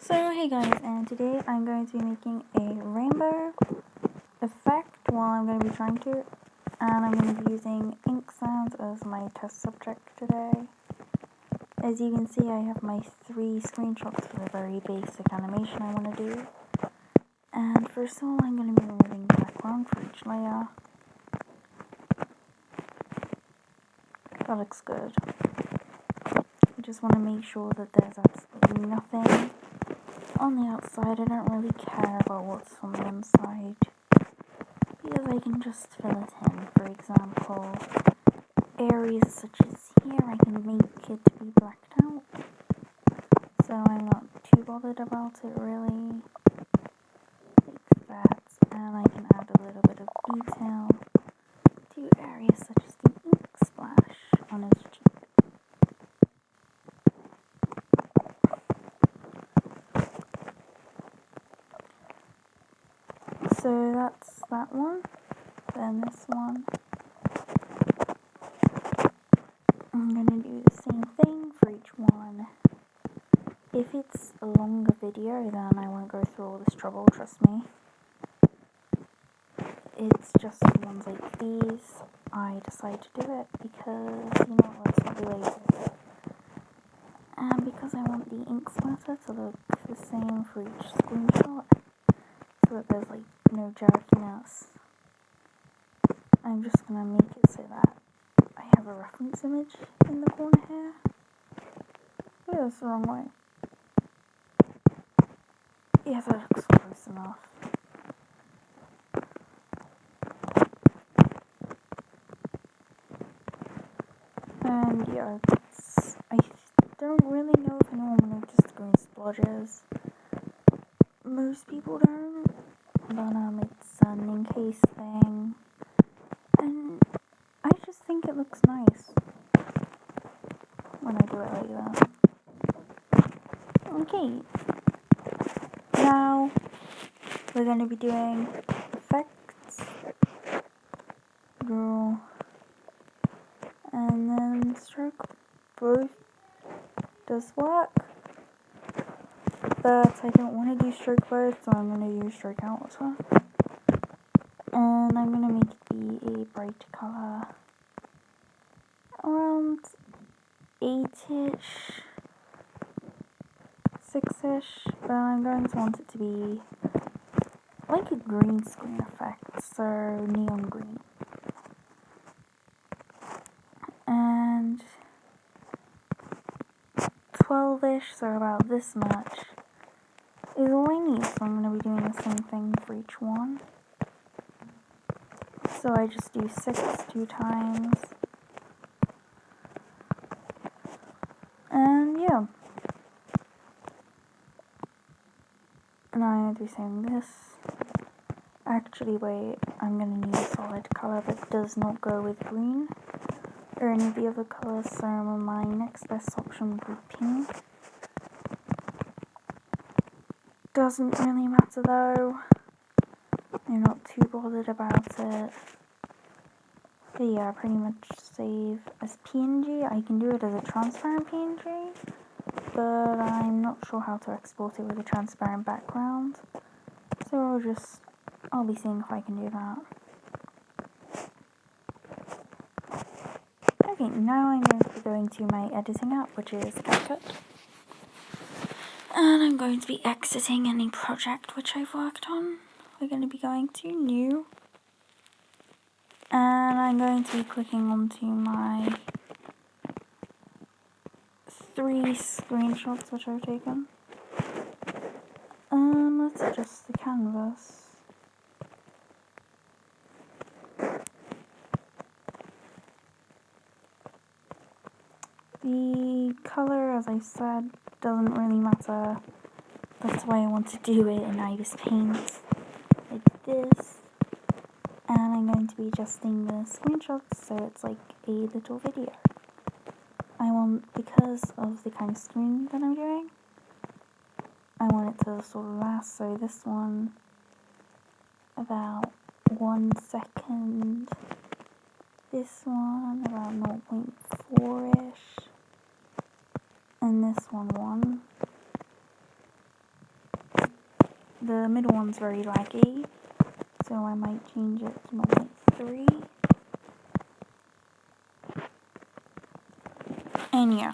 So hey guys, and today I'm going to be making a rainbow effect while I'm going to be trying to, and I'm going to be using ink sounds as my test subject today. As you can see, I have my 3 screenshots for the very basic animation I want to do. And first of all, I'm going to be removing the background for each layer. That looks good. I just want to make sure that there's absolutely nothing on the outside. I don't really care about what's on the inside, because I can just fill it in. For example, areas such as here, I can make it be blacked out, so I'm not too bothered about it really, like that. And I can add a little bit of detail to areas such as the ink splash on his cheek. So that's that one. Then this one, I'm going to do the same thing for each one. If it's a longer video, then I won't go through all this trouble, trust me. It's just the ones like these, I decide to do it because, you know, let's not be lazy. And because I want the ink splatter to look the same for each screenshot, so that there's like no jerkiness, I'm just going to make it so that I have a reference image in the corner here. Yeah, that's the wrong way. Yeah, that looks close enough. And yeah, I don't really know if anyone noticed green splodges. Most people don't, but it's an in-case thing. And I just think it looks nice when I do it like that. Okay, now we're going to be doing effects, draw, and then stroke. Both does work, but I don't want to do stroke both, so I'm going to use stroke outer. And I'm going to make it be a bright colour, around 8-ish, 6-ish, but I'm going to want it to be like a green screen effect, so neon green. And 12-ish, so about this much, is all I need, so I'm going to be doing the same thing for each one. So I just do 6 2 times. And yeah. And I'm going to be saying this. Actually, wait, I'm going to need a solid colour that does not go with green or any of the other colours, so my next best option would be pink. Doesn't really matter though. I'm not too bothered about it. But yeah, pretty much save as PNG. I can do it as a transparent PNG, but I'm not sure how to export it with a transparent background. So I'll be seeing if I can do that. Okay, now I'm going to be going to my editing app, which is Capcut. And I'm going to be exiting any project which I've worked on. We're going to be going to new. And I'm going to be clicking onto my 3 screenshots which I've taken. Let's adjust the canvas. The colour, as I said, doesn't really matter. That's why I want to do it in IbisPaint like this. And I'm going to be adjusting the screenshots so it's like a little video. Because of the kind of screen that I'm doing, I want it to sort of last, so this one about 1 second, this one about 0.4-ish, and this one 1. the middle one's very laggy, so I might change it to 0.3. And yeah,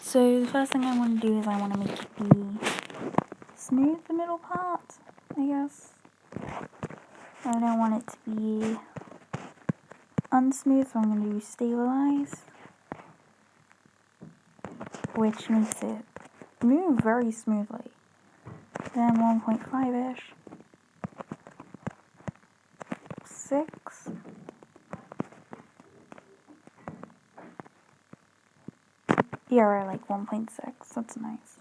so the first thing I want to do is I want to make it be smooth, the middle part, I guess. I don't want it to be unsmooth, so I'm going to do stabilize, which makes it move very smoothly. Then 1.5-ish, 6, yeah, I like 1.6, that's nice.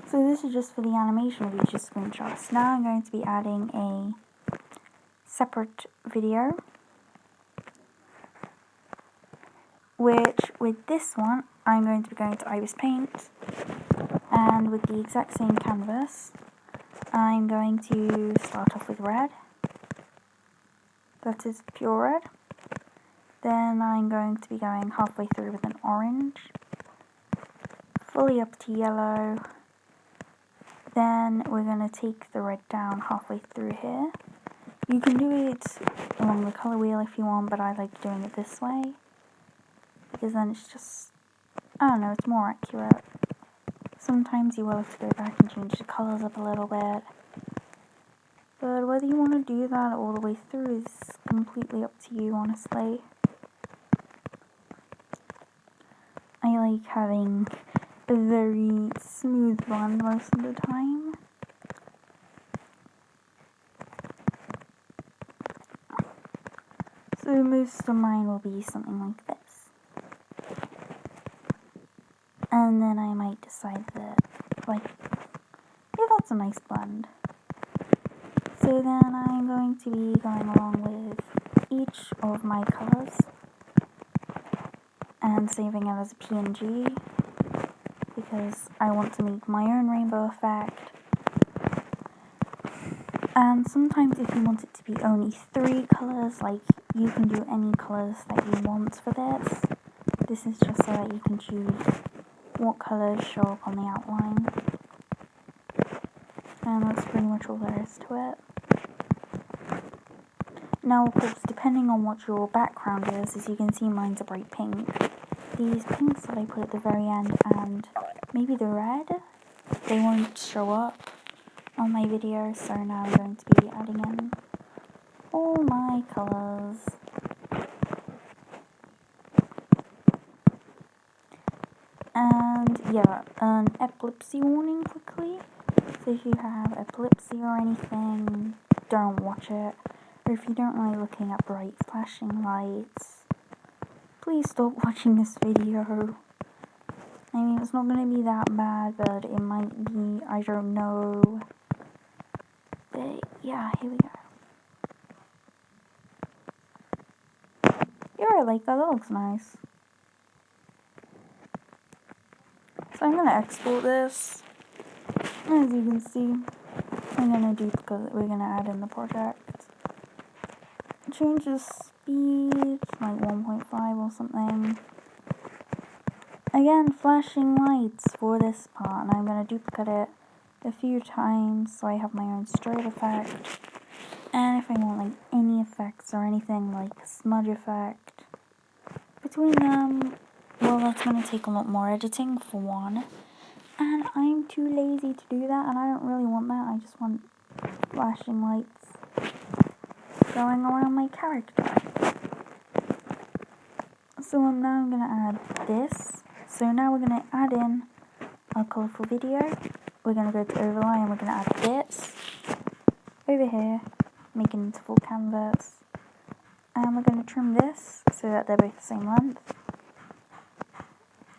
So this is just for the animation of each screenshots. Now I'm going to be adding a separate video, which with this one I'm going to be going to IbisPaint, and with the exact same canvas I'm going to start off with red, that is pure red. Then I'm going to be going halfway through with an orange, fully up to yellow. Then we're going to take the red down halfway through here. You can do it along the colour wheel if you want, but I like doing it this way, because then it's just, I don't know, it's more accurate. Sometimes you will have to go back and change the colours up a little bit, but whether you want to do that all the way through is completely up to you, honestly. I like having a very smooth one most of the time. So most of mine will be something like this. And then I might decide that, like, yeah, that's a nice blend. So then I'm going to be going along with each of my colours and saving it as a PNG, because I want to make my own rainbow effect. And sometimes if you want it to be only 3 colours, like, you can do any colours that you want for this. This is just so that you can choose what colours show up on the outline. And that's pretty much all there is to it. Now, of course, depending on what your background is, as you can see, mine's a bright pink. These pinks that I put at the very end, and maybe the red, they won't show up on my video, so now I'm going to be adding in all my colours. And yeah, an epilepsy warning quickly. So if you have epilepsy or anything, don't watch it. Or if you don't like looking at bright flashing lights, please stop watching this video. I mean, it's not going to be that bad, but it might be, I don't know. But yeah, here we go. Yeah, I like that, that looks nice. So I'm going to export this. As you can see, I'm going to duplicate, we're going to add in the project. Change the speed to like 1.5 or something. Again, flashing lights for this part, and I'm going to duplicate it a few times so I have my own strobe effect. And if I want like any effects or anything like a smudge effect between them, well, that's going to take a lot more editing for one. And I'm too lazy to do that, and I don't really want that. I just want flashing lights going around my character. So now I'm going to add this. So now we're going to add in our colourful video. We're going to go to overlay and we're going to add this over here, make it into full canvas. And we're going to trim this so that they're both the same length.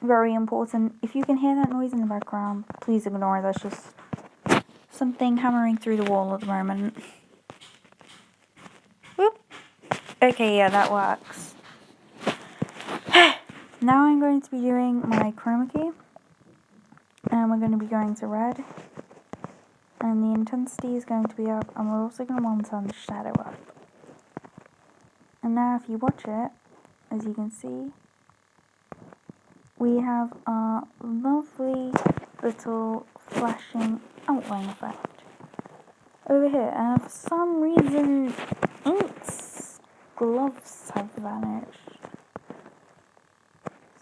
Very important. If you can hear that noise in the background, please ignore it. That's just something hammering through the wall at the moment. Whoop. Okay, yeah, that works. Now I'm going to be doing my chroma key. And we're going to be going to red. And the intensity is going to be up. And we're also going to want to turn the shadow up. And now if you watch it, as you can see, we have a lovely little flashing outline effect over here, and for some reason Ink's gloves have vanished.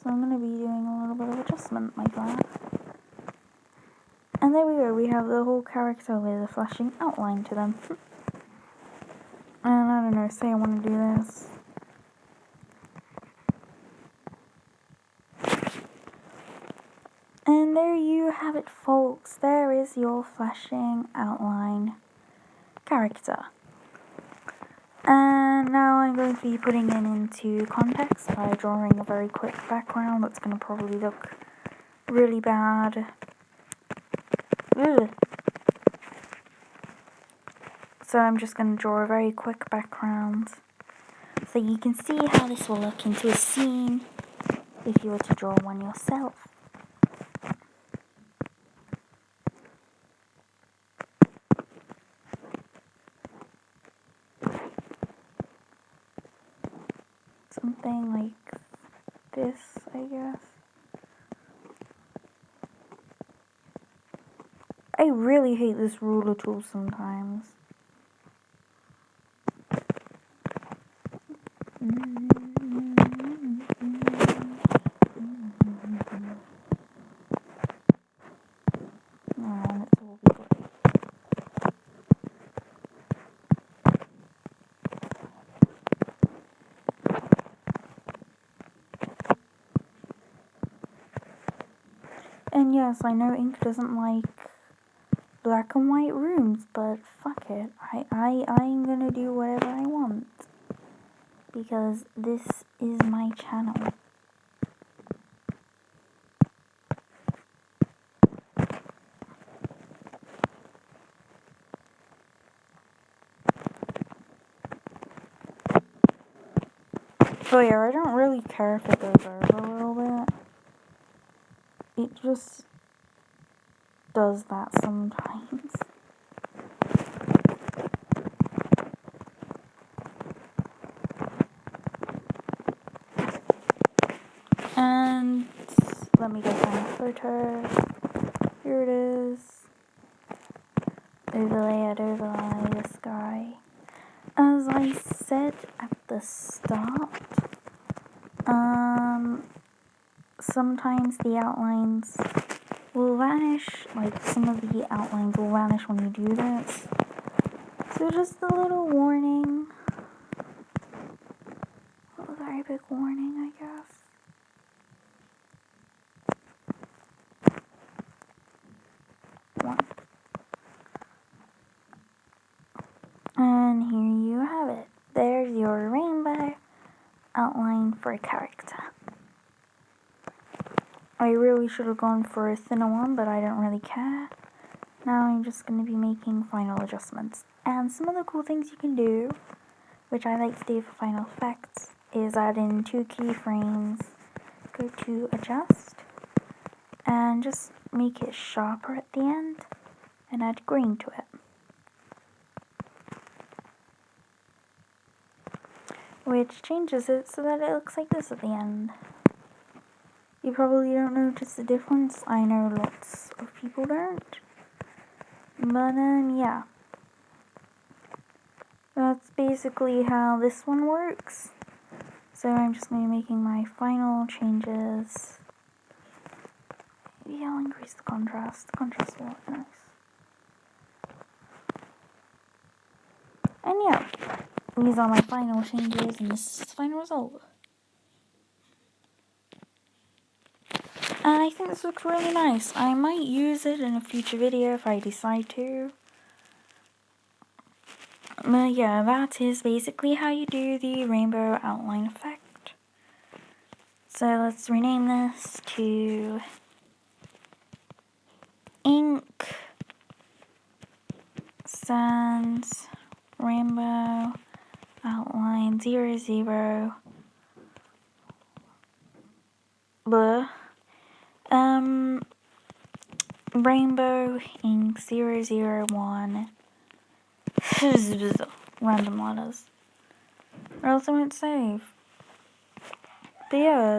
So I'm going to be doing a little bit of adjustment like that. And there we go, we have the whole character with a flashing outline to them. And I don't know, say I want to do this. And there you have it, folks. There is your flashing outline character. And now I'm going to be putting it into context by drawing a very quick background that's going to probably look really bad. Ugh. So I'm just going to draw a very quick background so you can see how this will look into a scene if you were to draw one yourself. Something like this, I guess. I really hate this ruler tool sometimes. It's all be great. And yes, I know ink doesn't like black and white rooms, but fuck it. I'm gonna do whatever I want. Because this is my channel. So yeah, I don't really care if it goes over a little bit. It just does that sometimes. And let me go find the photo. Here it is. Overlay it, overlay the sky. As I said at the start, sometimes the outlines will vanish, like some of the outlines will vanish when you do this. So just a little warning. A very big warning, I guess. One. And here you have it. There's your rainbow outline for a character. I really should have gone for a thinner one, but I don't really care. Now I'm just going to be making final adjustments. And some of the cool things you can do, which I like to do for final effects, is add in 2 keyframes, go to adjust, and just make it sharper at the end, and add green to it. Which changes it so that it looks like this at the end. You probably don't notice the difference. I know lots of people don't. But yeah. That's basically how this one works. So I'm just going to be making my final changes. Maybe I'll increase the contrast. The contrast will look nice. And yeah, these are my final changes and this is the final result. And I think this looks really nice. I might use it in a future video if I decide to. But yeah, that is basically how you do the rainbow outline effect. So let's rename this to Ink Sans Rainbow Outline 00. Blah. Rainbow Ink 001. Random letters. Or else I won't save. But yeah.